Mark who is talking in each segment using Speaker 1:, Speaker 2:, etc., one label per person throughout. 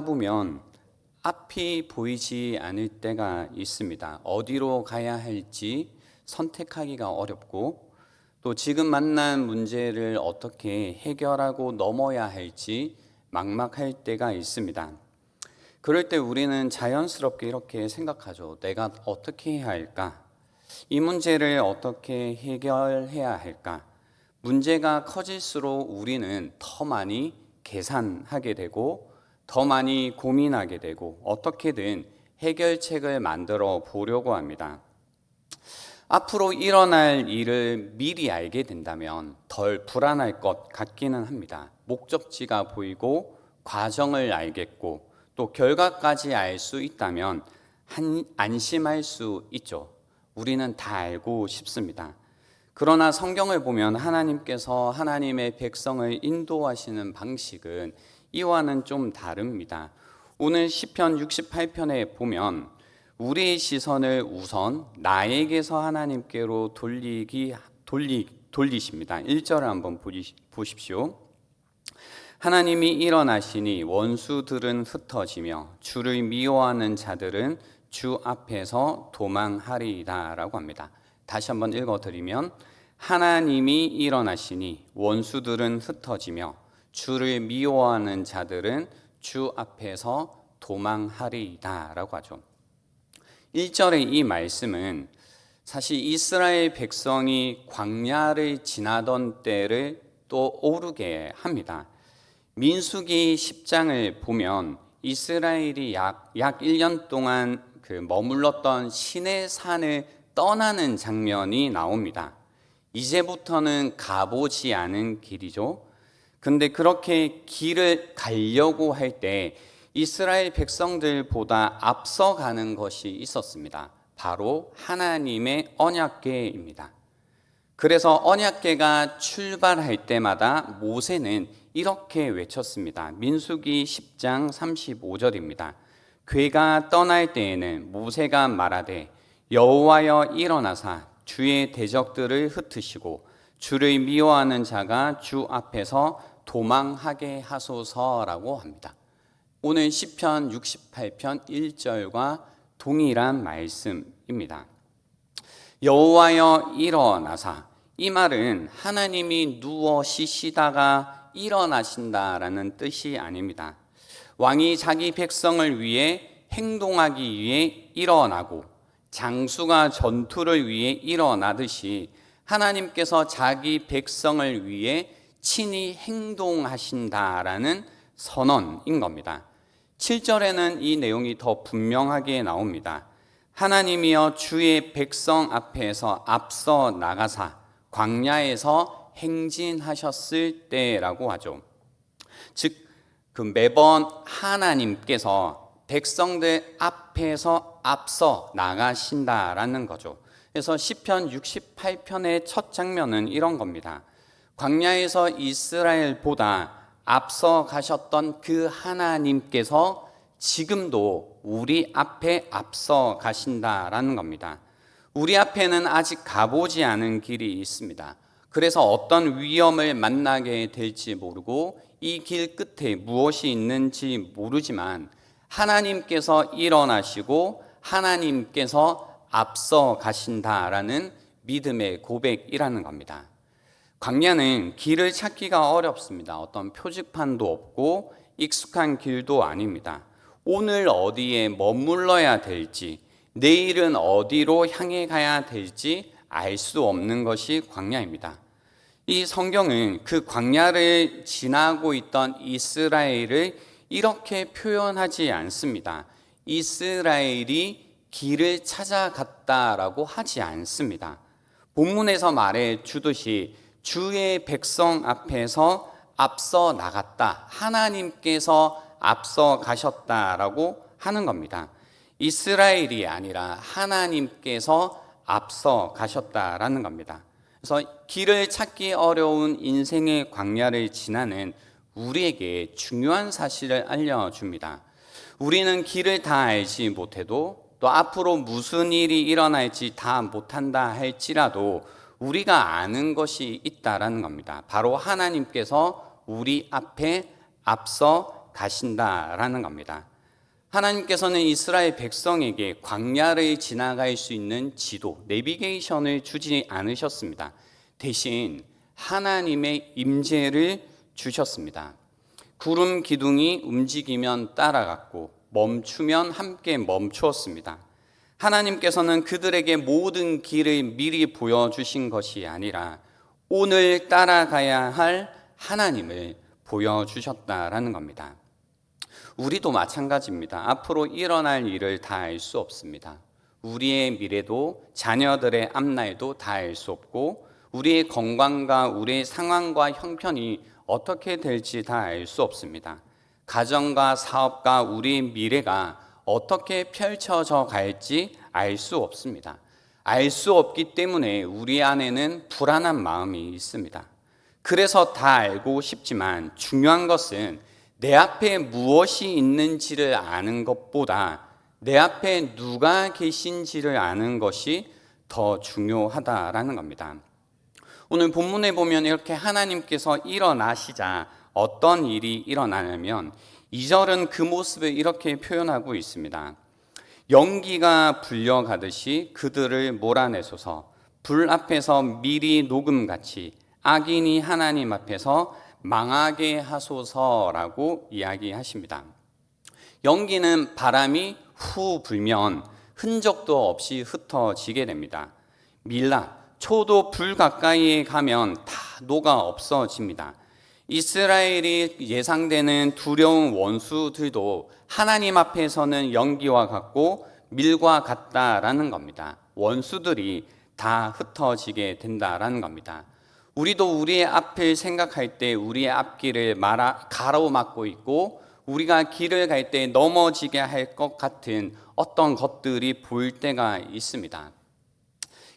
Speaker 1: 보면 앞이 보이지 않을 때가 있습니다. 어디로 가야 할지 선택하기가 어렵고, 또 지금 만난 문제를 어떻게 해결하고 넘어야 할지 막막할 때가 있습니다. 그럴 때 우리는 자연스럽게 이렇게 생각하죠. 내가 어떻게 해야 할까? 이 문제를 어떻게 해결해야 할까? 문제가 커질수록 우리는 더 많이 계산하게 되고, 더 많이 고민하게 되고, 어떻게든 해결책을 만들어 보려고 합니다. 앞으로 일어날 일을 미리 알게 된다면 덜 불안할 것 같기는 합니다. 목적지가 보이고 과정을 알겠고 또 결과까지 알 수 있다면 안심할 수 있죠. 우리는 다 알고 싶습니다. 그러나 성경을 보면 하나님께서 하나님의 백성을 인도하시는 방식은 이와는 좀 다릅니다. 오늘 시편 68편에 보면 우리의 시선을 우선 나에게서 하나님께로 돌리십니다. 1절을 한번 보십시오. 하나님이 일어나시니 원수들은 흩어지며 주를 미워하는 자들은 주 앞에서 도망하리이다 라고 합니다. 다시 한번 읽어드리면 하나님이 일어나시니 원수들은 흩어지며 주를 미워하는 자들은 주 앞에서 도망하리이다 라고 하죠. 1절의 이 말씀은 사실 이스라엘 백성이 광야를 지나던 때를 떠오르게 합니다. 민수기 10장을 보면 이스라엘이 약 1년 동안 머물렀던 시내산을 떠나는 장면이 나옵니다. 이제부터는 가보지 않은 길이죠. 근데 그렇게 길을 가려고 할 때 이스라엘 백성들보다 앞서가는 것이 있었습니다. 바로 하나님의 언약궤입니다. 그래서 언약궤가 출발할 때마다 모세는 이렇게 외쳤습니다. 민수기 10장 35절입니다. 궤가 떠날 때에는 모세가 말하되 여호와여 일어나사 주의 대적들을 흩으시고 주를 미워하는 자가 주 앞에서 도망하게 하소서라고 합니다. 오늘 시편 68편 1절과 동일한 말씀입니다. 여호와여 일어나사, 이 말은 하나님이 누워 쉬시다가 일어나신다라는 뜻이 아닙니다. 왕이 자기 백성을 위해 행동하기 위해 일어나고 장수가 전투를 위해 일어나듯이 하나님께서 자기 백성을 위해 친히 행동하신다라는 선언인 겁니다. 7절에는 이 내용이 더 분명하게 나옵니다. 하나님이여 주의 백성 앞에서 앞서 나가사 광야에서 행진하셨을 때라고 하죠. 즉, 매번 하나님께서 백성들 앞에서 앞서 나가신다라는 거죠. 그래서 시편 68편의 첫 장면은 이런 겁니다. 광야에서 이스라엘보다 앞서 가셨던 그 하나님께서 지금도 우리 앞에 앞서 가신다라는 겁니다. 우리 앞에는 아직 가보지 않은 길이 있습니다. 그래서 어떤 위험을 만나게 될지 모르고 이 길 끝에 무엇이 있는지 모르지만 하나님께서 일어나시고 하나님께서 앞서 가신다라는 믿음의 고백이라는 겁니다. 광야는 길을 찾기가 어렵습니다. 어떤 표지판도 없고 익숙한 길도 아닙니다. 오늘 어디에 머물러야 될지, 내일은 어디로 향해 가야 될지 알 수 없는 것이 광야입니다. 이 성경은 그 광야를 지나고 있던 이스라엘을 이렇게 표현하지 않습니다. 이스라엘이 길을 찾아갔다라고 하지 않습니다. 본문에서 말해 주듯이 주의 백성 앞에서 앞서 나갔다, 하나님께서 앞서 가셨다라고 하는 겁니다. 이스라엘이 아니라 하나님께서 앞서 가셨다라는 겁니다. 그래서 길을 찾기 어려운 인생의 광야를 지나는 우리에게 중요한 사실을 알려줍니다. 우리는 길을 다 알지 못해도 또 앞으로 무슨 일이 일어날지 다 못한다 할지라도 우리가 아는 것이 있다라는 겁니다. 바로 하나님께서 우리 앞에 앞서 가신다라는 겁니다. 하나님께서는 이스라엘 백성에게 광야를 지나갈 수 있는 지도, 내비게이션을 주지 않으셨습니다. 대신 하나님의 임재를 주셨습니다. 구름 기둥이 움직이면 따라갔고 멈추면 함께 멈추었습니다. 하나님께서는 그들에게 모든 길을 미리 보여주신 것이 아니라 오늘 따라가야 할 하나님을 보여주셨다라는 겁니다. 우리도 마찬가지입니다. 앞으로 일어날 일을 다 알 수 없습니다. 우리의 미래도 자녀들의 앞날도 다 알 수 없고 우리의 건강과 우리의 상황과 형편이 어떻게 될지 다 알 수 없습니다. 가정과 사업과 우리의 미래가 어떻게 펼쳐져 갈지 알 수 없습니다. 알 수 없기 때문에 우리 안에는 불안한 마음이 있습니다. 그래서 다 알고 싶지만 중요한 것은 내 앞에 무엇이 있는지를 아는 것보다 내 앞에 누가 계신지를 아는 것이 더 중요하다라는 겁니다. 오늘 본문에 보면 이렇게 하나님께서 일어나시자 어떤 일이 일어나냐면 2절은 그 모습을 이렇게 표현하고 있습니다. 연기가 불려가듯이 그들을 몰아내소서, 불 앞에서 미리 녹음같이 악인이 하나님 앞에서 망하게 하소서라고 이야기하십니다. 연기는 바람이 후 불면 흔적도 없이 흩어지게 됩니다. 밀라, 초도 불 가까이에 가면 다 녹아 없어집니다. 이스라엘이 예상되는 두려운 원수들도 하나님 앞에서는 연기와 같고 밀과 같다라는 겁니다. 원수들이 다 흩어지게 된다라는 겁니다. 우리도 우리의 앞을 생각할 때 우리의 앞길을 가로막고 있고 우리가 길을 갈 때 넘어지게 할 것 같은 어떤 것들이 보일 때가 있습니다.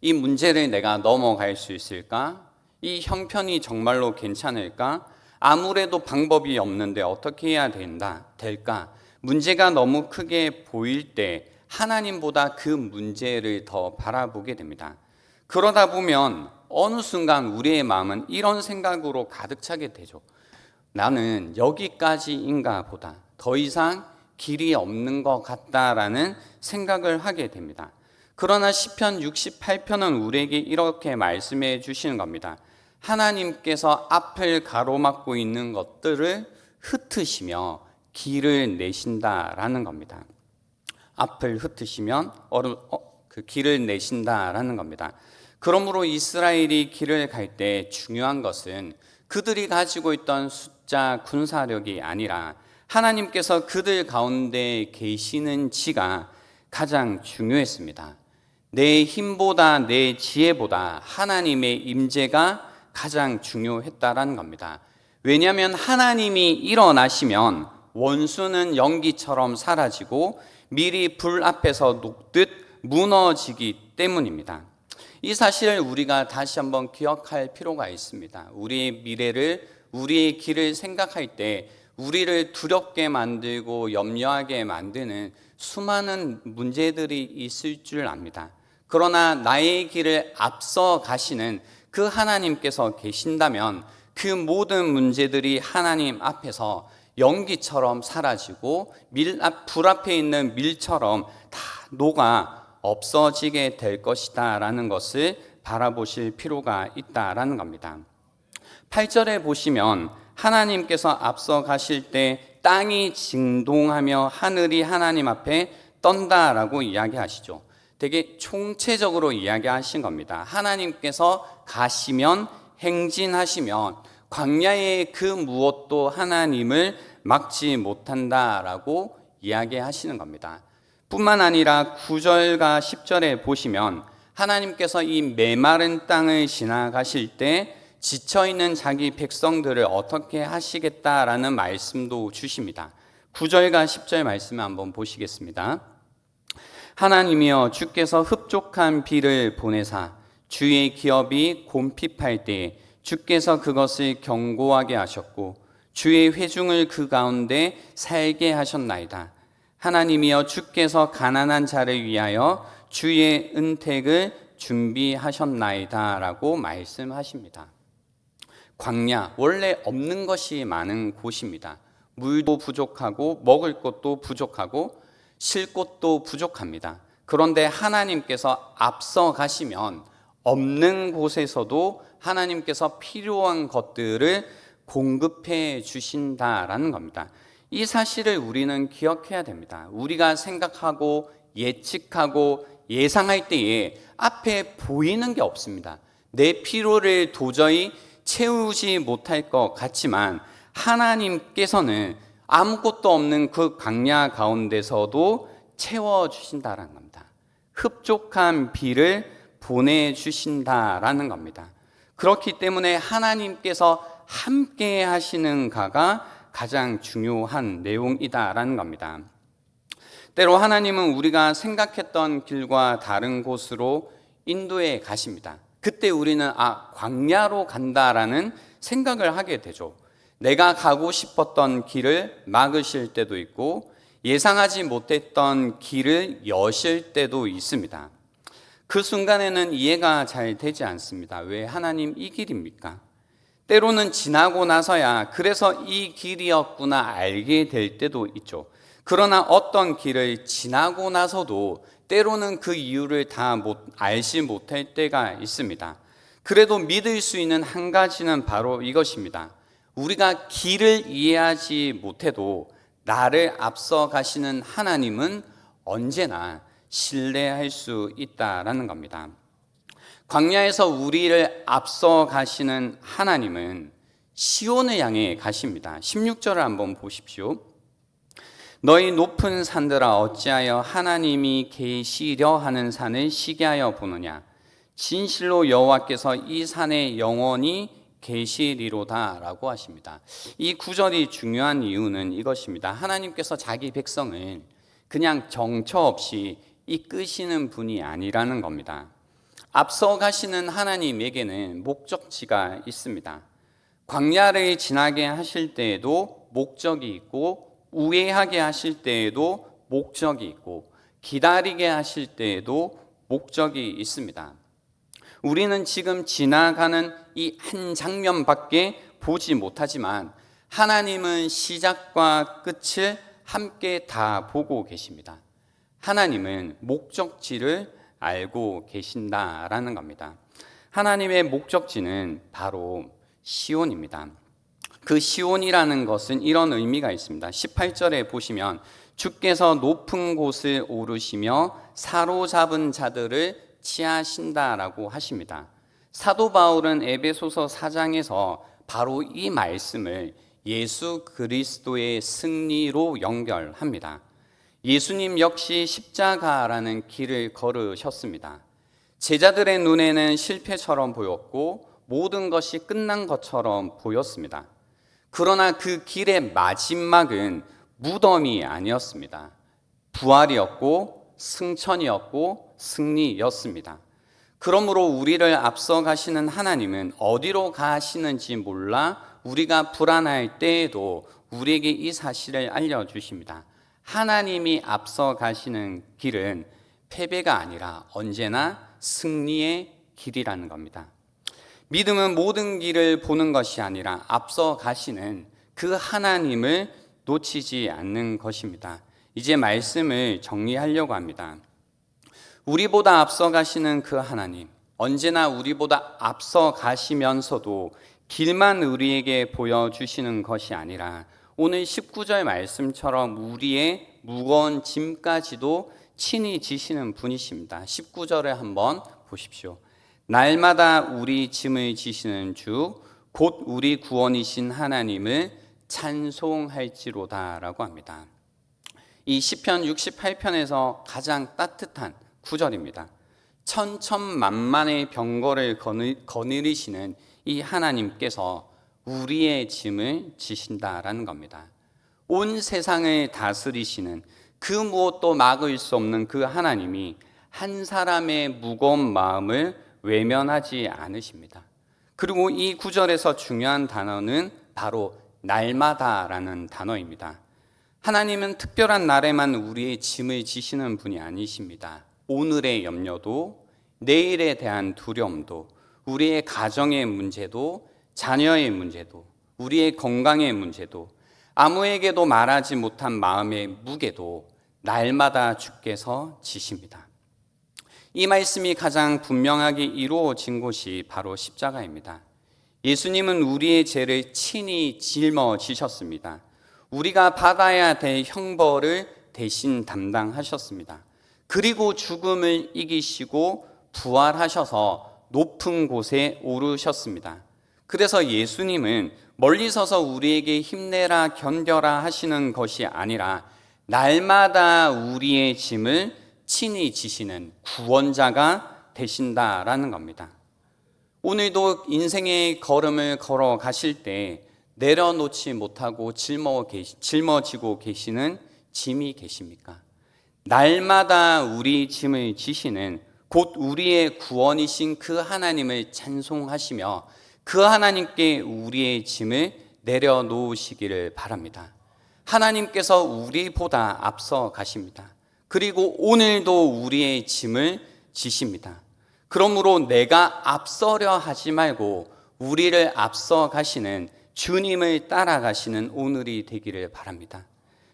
Speaker 1: 이 문제를 내가 넘어갈 수 있을까? 이 형편이 정말로 괜찮을까? 아무래도 방법이 없는데 어떻게 해야 될까? 문제가 너무 크게 보일 때 하나님보다 그 문제를 더 바라보게 됩니다. 그러다 보면 어느 순간 우리의 마음은 이런 생각으로 가득 차게 되죠. 나는 여기까지인가 보다. 더 이상 길이 없는 것 같다라는 생각을 하게 됩니다. 그러나 시편 68편은 우리에게 이렇게 말씀해 주시는 겁니다. 하나님께서 앞을 가로막고 있는 것들을 흩으시며 길을 내신다라는 겁니다. 앞을 흩으시면 그 길을 내신다라는 겁니다. 그러므로 이스라엘이 길을 갈 때 중요한 것은 그들이 가지고 있던 숫자 군사력이 아니라 하나님께서 그들 가운데 계시는 지가 가장 중요했습니다. 내 힘보다 내 지혜보다 하나님의 임재가 가장 중요했다라는 겁니다. 왜냐하면 하나님이 일어나시면 원수는 연기처럼 사라지고 미리 불 앞에서 녹듯 무너지기 때문입니다. 이 사실을 우리가 다시 한번 기억할 필요가 있습니다. 우리의 미래를, 우리의 길을 생각할 때 우리를 두렵게 만들고 염려하게 만드는 수많은 문제들이 있을 줄 압니다. 그러나 나의 길을 앞서 가시는 그 하나님께서 계신다면 그 모든 문제들이 하나님 앞에서 연기처럼 사라지고 불 앞에 있는 밀처럼 다 녹아 없어지게 될 것이다 라는 것을 바라보실 필요가 있다라는 겁니다. 8절에 보시면 하나님께서 앞서 가실 때 땅이 진동하며 하늘이 하나님 앞에 떤다라고 이야기하시죠. 되게 총체적으로 이야기하신 겁니다. 하나님께서 가시면 행진하시면 광야의 그 무엇도 하나님을 막지 못한다라고 이야기하시는 겁니다. 뿐만 아니라 9절과 10절에 보시면 하나님께서 이 메마른 땅을 지나가실 때 지쳐있는 자기 백성들을 어떻게 하시겠다라는 말씀도 주십니다. 9절과 10절 말씀을 한번 보시겠습니다. 하나님이여 주께서 흡족한 비를 보내사 주의 기업이 곰핍할 때에 주께서 그것을 견고하게 하셨고 주의 회중을 그 가운데 살게 하셨나이다. 하나님이여 주께서 가난한 자를 위하여 주의 은택을 준비하셨나이다 라고 말씀하십니다. 광야, 원래 없는 것이 많은 곳입니다. 물도 부족하고 먹을 것도 부족하고 쉴 곳도 부족합니다. 그런데 하나님께서 앞서 가시면 없는 곳에서도 하나님께서 필요한 것들을 공급해 주신다라는 겁니다. 이 사실을 우리는 기억해야 됩니다. 우리가 생각하고 예측하고 예상할 때에 앞에 보이는 게 없습니다. 내 필요를 도저히 채우지 못할 것 같지만 하나님께서는 아무것도 없는 그 광야 가운데서도 채워주신다라는 겁니다. 흡족한 비를 보내주신다라는 겁니다. 그렇기 때문에 하나님께서 함께 하시는 가가 가장 중요한 내용이다라는 겁니다. 때로 하나님은 우리가 생각했던 길과 다른 곳으로 인도해 가십니다. 그때 우리는 광야로 간다라는 생각을 하게 되죠. 내가 가고 싶었던 길을 막으실 때도 있고 예상하지 못했던 길을 여실 때도 있습니다. 그 순간에는 이해가 잘 되지 않습니다. 왜 하나님 이 길입니까? 때로는 지나고 나서야 그래서 이 길이었구나 알게 될 때도 있죠. 그러나 어떤 길을 지나고 나서도 때로는 그 이유를 다 알지 못할 때가 있습니다. 그래도 믿을 수 있는 한 가지는 바로 이것입니다. 우리가 길을 이해하지 못해도 나를 앞서 가시는 하나님은 언제나 신뢰할 수 있다라는 겁니다. 광야에서 우리를 앞서 가시는 하나님은 시온을 향해 가십니다. 16절을 한번 보십시오. 너희 높은 산들아 어찌하여 하나님이 계시려 하는 산을 시기하여 보느냐. 진실로 여호와께서 이 산에 영원히 계시리로다 라고 하십니다. 이 구절이 중요한 이유는 이것입니다. 하나님께서 자기 백성을 그냥 정처 없이 이끄시는 분이 아니라는 겁니다. 앞서 가시는 하나님에게는 목적지가 있습니다. 광야를 지나게 하실 때에도 목적이 있고 우회하게 하실 때에도 목적이 있고 기다리게 하실 때에도 목적이 있습니다. 우리는 지금 지나가는 이 한 장면밖에 보지 못하지만 하나님은 시작과 끝을 함께 다 보고 계십니다. 하나님은 목적지를 알고 계신다라는 겁니다. 하나님의 목적지는 바로 시온입니다. 그 시온이라는 것은 이런 의미가 있습니다. 18절에 보시면 주께서 높은 곳을 오르시며 사로잡은 자들을 치하신다라고 하십니다. 사도 바울은 에베소서 4장에서 바로 이 말씀을 예수 그리스도의 승리로 연결합니다. 예수님 역시 십자가라는 길을 걸으셨습니다. 제자들의 눈에는 실패처럼 보였고 모든 것이 끝난 것처럼 보였습니다. 그러나 그 길의 마지막은 무덤이 아니었습니다. 부활이었고 승천이었고 승리였습니다. 그러므로 우리를 앞서 가시는 하나님은 어디로 가시는지 몰라 우리가 불안할 때에도 우리에게 이 사실을 알려주십니다. 하나님이 앞서 가시는 길은 패배가 아니라 언제나 승리의 길이라는 겁니다. 믿음은 모든 길을 보는 것이 아니라 앞서 가시는 그 하나님을 놓치지 않는 것입니다. 이제 말씀을 정리하려고 합니다. 우리보다 앞서 가시는 그 하나님, 언제나 우리보다 앞서 가시면서도 길만 우리에게 보여주시는 것이 아니라 오늘 19절 말씀처럼 우리의 무거운 짐까지도 친히 지시는 분이십니다. 19절을 한번 보십시오. 날마다 우리 짐을 지시는 주, 곧 우리 구원이신 하나님을 찬송할지로다 라고 합니다. 이 시편 68편에서 가장 따뜻한 구절입니다. 천천만만의 병거를 거느리시는 이 하나님께서 우리의 짐을 지신다라는 겁니다. 온 세상을 다스리시는 그 무엇도 막을 수 없는 그 하나님이 한 사람의 무거운 마음을 외면하지 않으십니다. 그리고 이 구절에서 중요한 단어는 바로 날마다라는 단어입니다. 하나님은 특별한 날에만 우리의 짐을 지시는 분이 아니십니다. 오늘의 염려도, 내일에 대한 두려움도, 우리의 가정의 문제도, 자녀의 문제도, 우리의 건강의 문제도 아무에게도 말하지 못한 마음의 무게도 날마다 주께서 지십니다. 이 말씀이 가장 분명하게 이루어진 곳이 바로 십자가입니다. 예수님은 우리의 죄를 친히 짊어지셨습니다. 우리가 받아야 될 형벌을 대신 담당하셨습니다. 그리고 죽음을 이기시고 부활하셔서 높은 곳에 오르셨습니다. 그래서 예수님은 멀리 서서 우리에게 힘내라 견뎌라 하시는 것이 아니라 날마다 우리의 짐을 친히 지시는 구원자가 되신다라는 겁니다. 오늘도 인생의 걸음을 걸어 가실 때 내려놓지 못하고 짊어지고 계시는 짐이 계십니까? 날마다 우리 짐을 지시는 곧 우리의 구원이신 그 하나님을 찬송하시며 그 하나님께 우리의 짐을 내려놓으시기를 바랍니다. 하나님께서 우리보다 앞서 가십니다. 그리고 오늘도 우리의 짐을 지십니다. 그러므로 내가 앞서려 하지 말고 우리를 앞서 가시는 주님을 따라가시는 오늘이 되기를 바랍니다.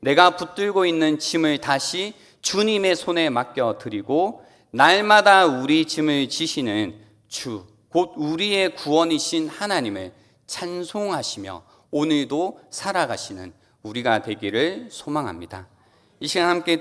Speaker 1: 내가 붙들고 있는 짐을 다시 주님의 손에 맡겨드리고 날마다 우리 짐을 지시는 주, 곧 우리의 구원이신 하나님을 찬송하시며 오늘도 살아가시는 우리가 되기를 소망합니다. 이 시간 함께